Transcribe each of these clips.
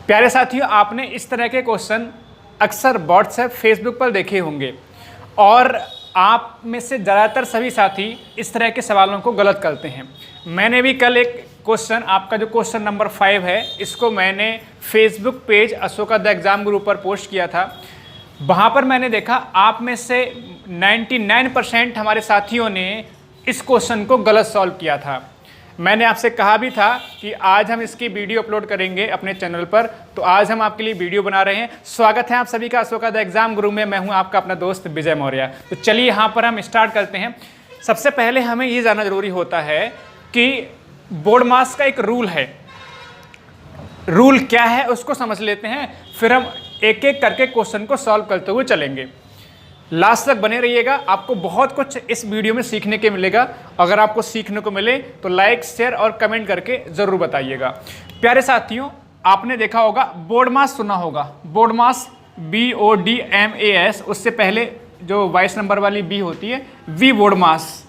प्यारे साथियों, आपने इस तरह के क्वेश्चन अक्सर व्हाट्सएप फेसबुक पर देखे होंगे और आप में से ज़्यादातर सभी साथी इस तरह के सवालों को गलत करते हैं। मैंने भी कल एक क्वेश्चन, आपका जो क्वेश्चन नंबर 5 है, इसको मैंने Facebook page Ashoka the exam गुरु पर पोस्ट किया था। वहाँ पर मैंने देखा आप में से 99% हमारे साथियों ने इस क्वेश्चन को गलत सॉल्व किया था। मैंने आपसे कहा भी था कि आज हम इसकी वीडियो अपलोड करेंगे अपने चैनल पर, तो आज हम आपके लिए वीडियो बना रहे हैं। स्वागत है आप सभी का अशोका द एग्ज़ाम गुरु में। मैं हूं आपका अपना दोस्त विजय मौर्य। तो चलिए यहाँ पर हम स्टार्ट करते हैं। सबसे पहले हमें ये जानना जरूरी होता है कि बोर्ड मास का एक रूल है। रूल क्या है उसको समझ लेते हैं, फिर हम एक एक करके क्वेश्चन को सॉल्व करते हुए चलेंगे। लास्ट तक बने रहिएगा, आपको बहुत कुछ इस वीडियो में सीखने के मिलेगा। अगर आपको सीखने को मिले तो लाइक, शेयर और कमेंट करके ज़रूर बताइएगा। प्यारे साथियों, आपने देखा होगा बोर्ड मास, सुना होगा बोर्ड मास, BODMAS। उससे पहले जो 22 नंबर वाली B होती है V बोर्ड मास।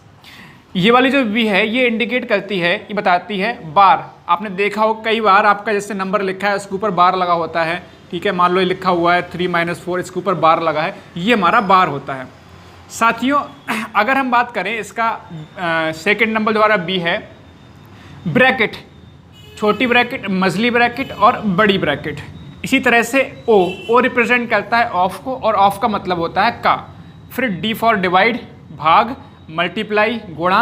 ये वाली जो V है ये इंडिकेट करती है, ये बताती है बार। आपने देखा हो कई बार आपका जैसे नंबर लिखा है उसके ऊपर बार लगा होता है, ठीक है। मान लो ये लिखा हुआ है 3-4, इसके ऊपर बार लगा है, ये हमारा बार होता है। साथियों, अगर हम बात करें इसका सेकंड नंबर द्वारा B है ब्रैकेट, छोटी ब्रैकेट, मझली ब्रैकेट और बड़ी ब्रैकेट। इसी तरह से O रिप्रेजेंट करता है ऑफ को, और ऑफ का मतलब होता है का। फिर D फॉर डिवाइड, भाग, मल्टीप्लाई, गुणा,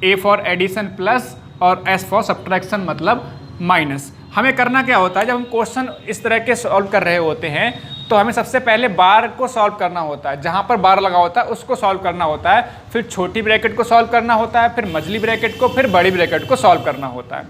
A फॉर एडिशन, प्लस, और S फॉर सब्ट्रैक्शन मतलब माइनस। हमें करना क्या होता है, जब हम क्वेश्चन इस तरह के सॉल्व कर रहे होते हैं तो हमें सबसे पहले बार को सॉल्व करना होता है, जहाँ पर बार लगा होता है उसको सॉल्व करना होता है। फिर छोटी ब्रैकेट को सॉल्व करना होता है, फिर मझली ब्रैकेट को, फिर बड़ी ब्रैकेट को सॉल्व करना होता है।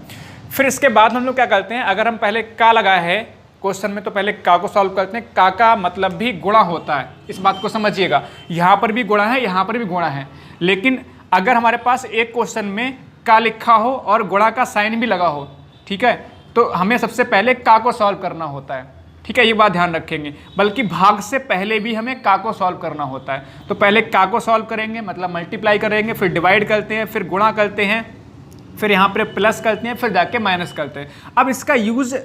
फिर इसके बाद हम लोग क्या करते हैं, अगर हम पहले का लगा है क्वेश्चन में तो पहले का को सॉल्व करते हैं। का मतलब भी गुणा होता है, इस बात को समझिएगा। यहाँ पर भी गुणा है, यहाँ पर भी गुणा है, लेकिन अगर हमारे पास एक क्वेश्चन में का लिखा हो और गुणा का साइन भी लगा हो, ठीक है, तो हमें सबसे पहले का को सॉल्व करना होता है, ठीक है। ये बात ध्यान रखेंगे। बल्कि भाग से पहले भी हमें का को सॉल्व करना होता है। तो पहले का को सॉल्व करेंगे, मतलब मल्टीप्लाई करेंगे, फिर डिवाइड करते हैं, फिर गुणा करते हैं, फिर यहाँ पर प्लस करते हैं, फिर जाके माइनस करते हैं। अब इसका यूज़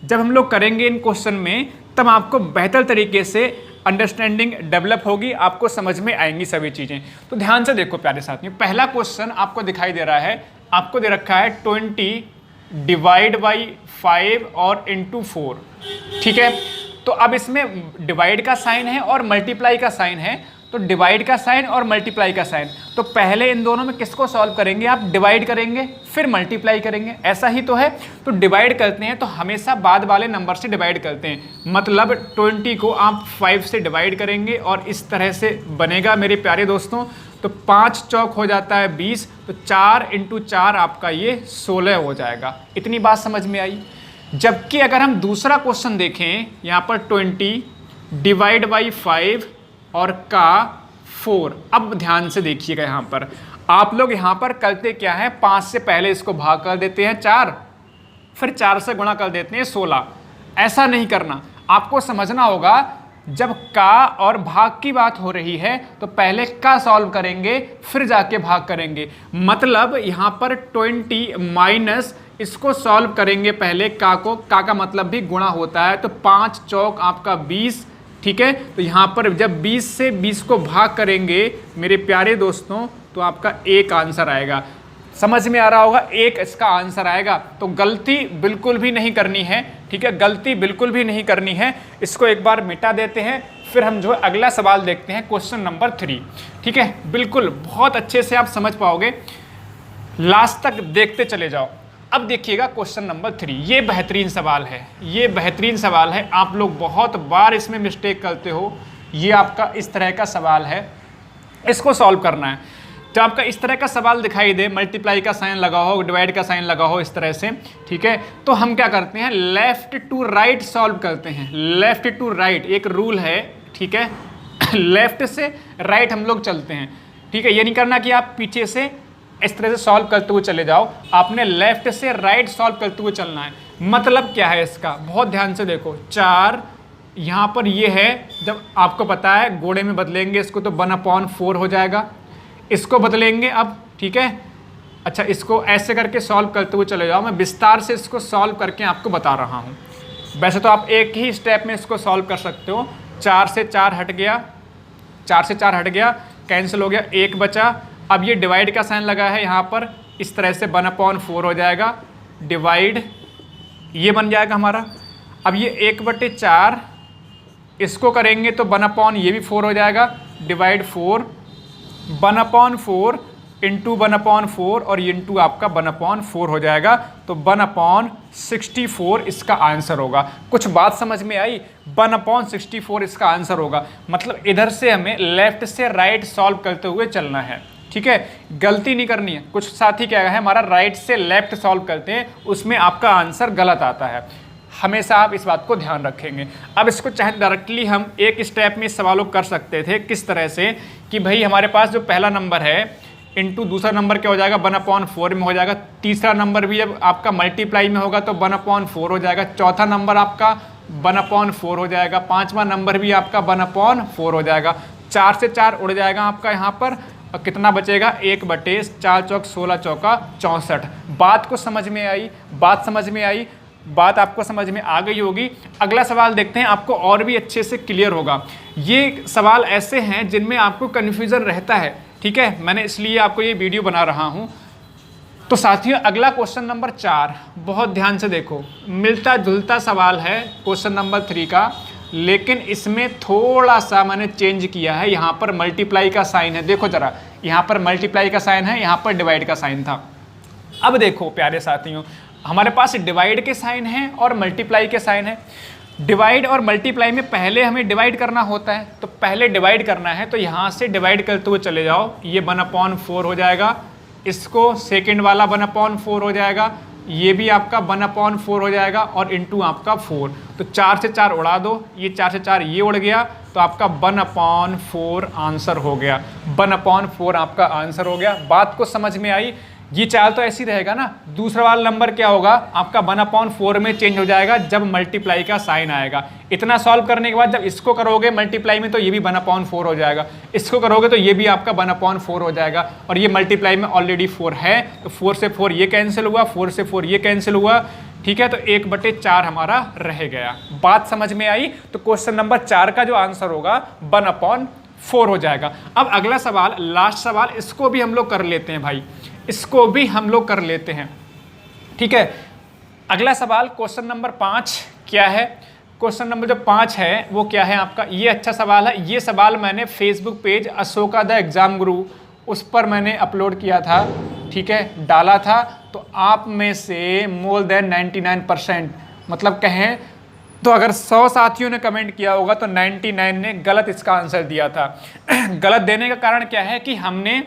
जब हम लोग करेंगे इन क्वेश्चन में, तब आपको बेहतर तरीके से अंडरस्टैंडिंग डेवलप होगी, आपको समझ में आएंगी सभी चीज़ें। तो ध्यान से देखो प्यारे साथियों, पहला क्वेश्चन आपको दिखाई दे रहा है, आपको दे रखा है 20 डिवाइड बाई 5 और इंटू 4, ठीक है। तो अब इसमें डिवाइड का साइन है और मल्टीप्लाई का साइन है, तो डिवाइड का साइन और मल्टीप्लाई का साइन, तो पहले इन दोनों में किसको सॉल्व करेंगे आप, डिवाइड करेंगे फिर मल्टीप्लाई करेंगे, ऐसा ही तो है। तो डिवाइड करते हैं तो हमेशा बाद वाले नंबर से डिवाइड करते हैं, मतलब 20 को आप 5 से डिवाइड करेंगे और इस तरह से बनेगा मेरे प्यारे दोस्तों। तो 5 चौक हो जाता है 20, तो 4 इंटू 4 आपका ये 16 हो जाएगा। इतनी बात समझ में आई। जबकि अगर हम दूसरा क्वेश्चन देखें, यहाँ पर 20 डिवाइड बाई 5 और का 4। अब ध्यान से देखिएगा, यहाँ पर आप लोग यहाँ पर करते क्या है, 5 से पहले इसको भाग कर देते हैं 4, फिर 4 से गुणा कर देते हैं 16। ऐसा नहीं करना, आपको समझना होगा। जब का और भाग की बात हो रही है तो पहले का सॉल्व करेंगे फिर जाके भाग करेंगे। मतलब यहाँ पर 20 माइनस इसको सॉल्व करेंगे पहले का का मतलब भी गुणा होता है, तो 5 चौक आपका 20, ठीक है। तो यहाँ पर जब 20 से 20 को भाग करेंगे मेरे प्यारे दोस्तों, तो आपका एक आंसर आएगा। समझ में आ रहा होगा, एक इसका आंसर आएगा। तो गलती बिल्कुल भी नहीं करनी है, ठीक है, गलती बिल्कुल भी नहीं करनी है। इसको एक बार मिटा देते हैं, फिर हम जो है अगला सवाल देखते हैं, क्वेश्चन नंबर 3, ठीक है। बिल्कुल बहुत अच्छे से आप समझ पाओगे, लास्ट तक देखते चले जाओ। अब देखिएगा क्वेश्चन नंबर 3, ये बेहतरीन सवाल है, ये बेहतरीन सवाल है। आप लोग बहुत बार इसमें मिस्टेक करते हो। ये आपका इस तरह का सवाल है, इसको सॉल्व करना है। जब आपका इस तरह का सवाल दिखाई दे, मल्टीप्लाई का साइन लगा हो, डिवाइड का साइन लगा हो, इस तरह से, ठीक है, तो हम क्या करते हैं, लेफ्ट टू राइट सॉल्व करते हैं। लेफ्ट टू राइट एक रूल है, ठीक है। लेफ्ट से राइट हम लोग चलते हैं, ठीक है। ये नहीं करना कि आप पीछे से इस तरह से सॉल्व करते हुए चले जाओ, आपने लेफ्ट से राइट सॉल्व करते हुए चलना है। मतलब क्या है इसका, बहुत ध्यान से देखो। 4 यहाँ पर ये है, जब आपको पता है गोड़े में बदलेंगे इसको तो 1/4 हो जाएगा। इसको बदलेंगे अब, ठीक है। अच्छा, इसको ऐसे करके सॉल्व करते हुए चले जाओ, मैं विस्तार से इसको सॉल्व करके आपको बता रहा हूँ। वैसे तो आप एक ही स्टेप में इसको सॉल्व कर सकते हो। 4 से 4 हट गया, 4 से 4 हट गया, कैंसिल हो गया, 1 बचा। अब ये डिवाइड का साइन लगा है यहाँ पर, इस तरह से 1/4 हो जाएगा, डिवाइड ये बन जाएगा हमारा। अब ये 1/4 इसको करेंगे तो 1/, ये भी 4 हो जाएगा, डिवाइड 4, 1/4 इंटू 1/4 और इंटू आपका 1/4 हो जाएगा, तो 1/64 इसका आंसर होगा। कुछ बात समझ में आई? 1/64 इसका आंसर होगा। मतलब इधर से हमें लेफ्ट से राइट सॉल्व करते हुए चलना है, ठीक है, गलती नहीं करनी है। कुछ साथी क्या है हमारा राइट से लेफ्ट सॉल्व करते हैं, उसमें आपका आंसर गलत आता है। हमेशा आप इस बात को ध्यान रखेंगे। अब इसको चाहे डायरेक्टली हम एक स्टेप में इस सवालों को कर सकते थे, किस तरह से कि भाई हमारे पास जो पहला नंबर है इंटू दूसरा नंबर क्या हो जाएगा, 1/4 में हो जाएगा। तीसरा नंबर भी जब आपका मल्टीप्लाई में होगा तो 1/4 हो जाएगा। चौथा नंबर आपका 1/4 हो जाएगा। पांचवा नंबर भी आपका 1/4 हो जाएगा। 4 से 4 उड़ जाएगा आपका यहाँ पर, और कितना बचेगा, 1/4 चौक 16 चौका 64। बात को समझ में आई? बात समझ में आई? बात आपको समझ में आ गई होगी। अगला सवाल देखते हैं, आपको और भी अच्छे से क्लियर होगा। ये सवाल ऐसे हैं जिनमें आपको कन्फ्यूज़न रहता है, ठीक है, मैंने इसलिए आपको ये वीडियो बना रहा हूँ। तो साथियों अगला क्वेश्चन नंबर 4, बहुत ध्यान से देखो, मिलता जुलता सवाल है क्वेश्चन नंबर 3 का, लेकिन इसमें थोड़ा सा मैंने चेंज किया है। यहाँ पर मल्टीप्लाई का साइन है, देखो जरा, यहाँ पर मल्टीप्लाई का साइन है, यहाँ पर डिवाइड का साइन था। अब देखो प्यारे साथियों, हमारे पास डिवाइड के साइन है और मल्टीप्लाई के साइन है। डिवाइड और मल्टीप्लाई में पहले हमें डिवाइड करना होता है, तो पहले डिवाइड करना है, तो यहाँ से डिवाइड करते हुए चले जाओ, ये 1/4 हो जाएगा, इसको सेकंड वाला 1/4 हो जाएगा, ये भी आपका 1/4 हो जाएगा, और इंटू आपका 4, तो 4 से 4 उड़ा दो, ये 4 से 4 ये उड़ गया, तो आपका 1/4 आंसर हो गया। 1/4 आपका आंसर हो गया। बात को समझ में आई? ये चाल तो ऐसी रहेगा ना। दूसरा वाला नंबर क्या होगा आपका, 1/4 में चेंज हो जाएगा जब मल्टीप्लाई का साइन आएगा। इतना सॉल्व करने के बाद जब इसको करोगे मल्टीप्लाई में तो ये भी 1/4 हो जाएगा, इसको करोगे तो ये भी आपका 1/4 हो जाएगा, और ये मल्टीप्लाई में ऑलरेडी 4 है, तो 4 से 4 ये कैंसिल हुआ, 4 से 4 ये कैंसिल हुआ, ठीक है, तो 1/4 हमारा रह गया। बात समझ में आई? तो क्वेश्चन नंबर 4 का जो आंसर होगा 1/4 हो जाएगा। अब अगला सवाल, लास्ट सवाल, इसको भी हम लोग कर लेते हैं भाई, इसको भी हम लोग कर लेते हैं, ठीक है। अगला सवाल क्वेश्चन नंबर 5 क्या है? क्वेश्चन नंबर जो 5 है वो क्या है आपका, ये अच्छा सवाल है। ये सवाल मैंने Facebook page Ashoka the exam गुरु उस पर मैंने अपलोड किया था, ठीक है, डाला था। तो आप में से मोर देन 99%, मतलब कहें तो अगर 100 साथियों ने कमेंट किया होगा तो 99 ने गलत इसका आंसर दिया था। गलत देने का कारण क्या है कि हमने,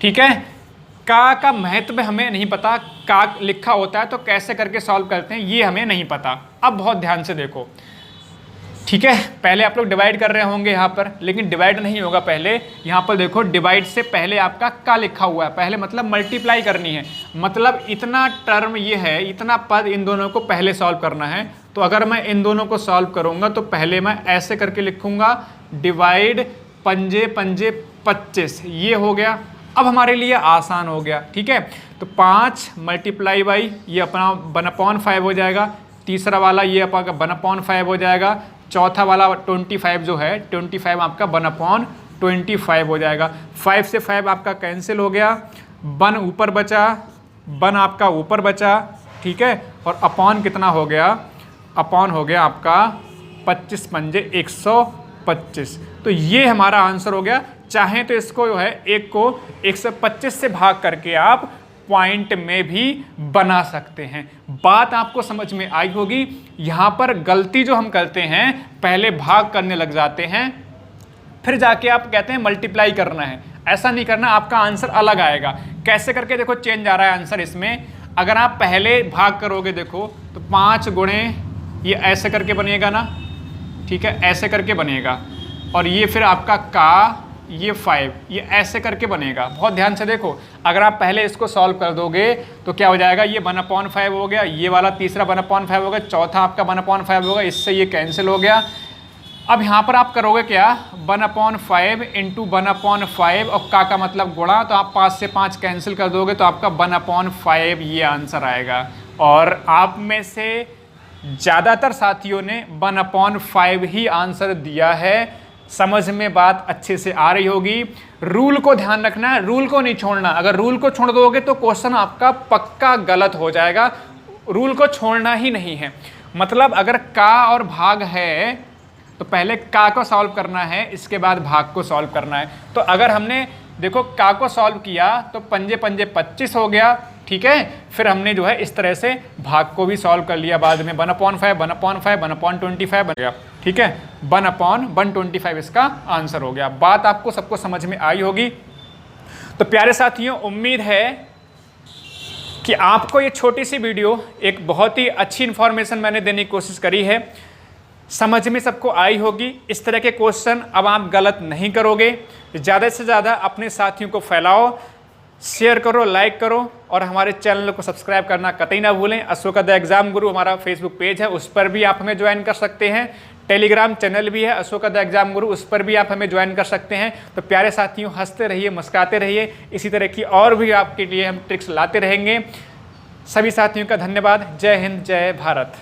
ठीक है, का महत्व हमें नहीं पता, का लिखा होता है तो कैसे करके सॉल्व करते हैं ये हमें नहीं पता। अब बहुत ध्यान से देखो, ठीक है, पहले आप लोग डिवाइड कर रहे होंगे यहाँ पर, लेकिन डिवाइड नहीं होगा। पहले यहाँ पर देखो, डिवाइड से पहले आपका का लिखा हुआ है, पहले मतलब मल्टीप्लाई करनी है, मतलब इतना टर्म ये है, इतना पद, इन दोनों को पहले सॉल्व करना है। तो अगर मैं इन दोनों को सॉल्व करूँगा तो पहले मैं ऐसे करके लिखूँगा, डिवाइड 5 5 25, ये हो गया। अब हमारे लिए आसान हो गया, ठीक है, तो 5 मल्टीप्लाई बाई ये अपना 1/5 हो जाएगा, तीसरा वाला ये आपका 1/5 हो जाएगा, चौथा वाला 25 जो है 25 आपका 1/25 हो जाएगा। 5 से 5 आपका कैंसिल हो गया, 1 ऊपर बचा, 1 आपका ऊपर बचा, ठीक है, और अपॉन कितना हो गया, अपॉन हो गया आपका 25 पंजे 125। तो ये हमारा आंसर हो गया। चाहें तो इसको जो है एक को 125 से भाग करके आप पॉइंट में भी बना सकते हैं। बात आपको समझ में आई होगी। यहाँ पर गलती जो हम करते हैं, पहले भाग करने लग जाते हैं, फिर जाके आप कहते हैं मल्टीप्लाई करना है। ऐसा नहीं करना, आपका आंसर अलग आएगा। कैसे करके देखो चेंज आ रहा है आंसर इसमें। अगर आप पहले भाग करोगे देखो तो 5 गुणे ये ऐसे करके बनेगा ना, ठीक है, ऐसे करके बनेगा, और ये फिर आपका का, ये 5, ये ऐसे करके बनेगा। बहुत ध्यान से देखो, अगर आप पहले इसको सॉल्व कर दोगे तो क्या हो जाएगा, ये 1/5 हो गया, ये वाला तीसरा 1/5 हो गया, चौथा आपका 1/5 होगा, इससे ये कैंसिल हो गया। अब यहाँ पर आप करोगे क्या, 1/5 इंटू 1/5, और का मतलब गुणा, तो आप 5 से 5 कैंसिल कर दोगे तो आपका 1/5 ये आंसर आएगा। और आप में से ज़्यादातर साथियों ने 1/5 ही आंसर दिया है। समझ में बात अच्छे से आ रही होगी। रूल को ध्यान रखना है, रूल को नहीं छोड़ना। अगर रूल को छोड़ दोगे तो क्वेश्चन आपका पक्का गलत हो जाएगा। रूल को छोड़ना ही नहीं है। मतलब अगर का और भाग है तो पहले का को सॉल्व करना है, इसके बाद भाग को सॉल्व करना है। तो अगर हमने देखो का को सॉल्व किया तो पंजे पंजे 25 हो गया, ठीक है। फिर हमने जो है इस तरह से भाग को भी सॉल्व कर लिया बाद में, 1/5 1/5 1/25 बन गया, ठीक है। 1/125 इसका आंसर हो गया। बात आपको सबको समझ में आई होगी। तो प्यारे साथियों, उम्मीद है कि आपको ये छोटी सी वीडियो एक बहुत ही अच्छी इंफॉर्मेशन मैंने देने की कोशिश करी है, समझ में सबको आई होगी। इस तरह के क्वेश्चन अब आप गलत नहीं करोगे। ज़्यादा से ज़्यादा अपने साथियों को फैलाओ, शेयर करो, लाइक करो और हमारे चैनल को सब्सक्राइब करना कतई ना भूलें। अशोका द एग्जाम गुरु हमारा फेसबुक पेज है, उस पर भी आप हमें ज्वाइन कर सकते हैं। टेलीग्राम चैनल भी है अशोका द एग्जाम गुरु, उस पर भी आप हमें ज्वाइन कर सकते हैं। तो प्यारे साथियों, हंसते रहिए, मुस्कुराते रहिए। इसी तरह की और भी आपके लिए हम ट्रिक्स लाते रहेंगे। सभी साथियों का धन्यवाद। जय हिंद, जय भारत।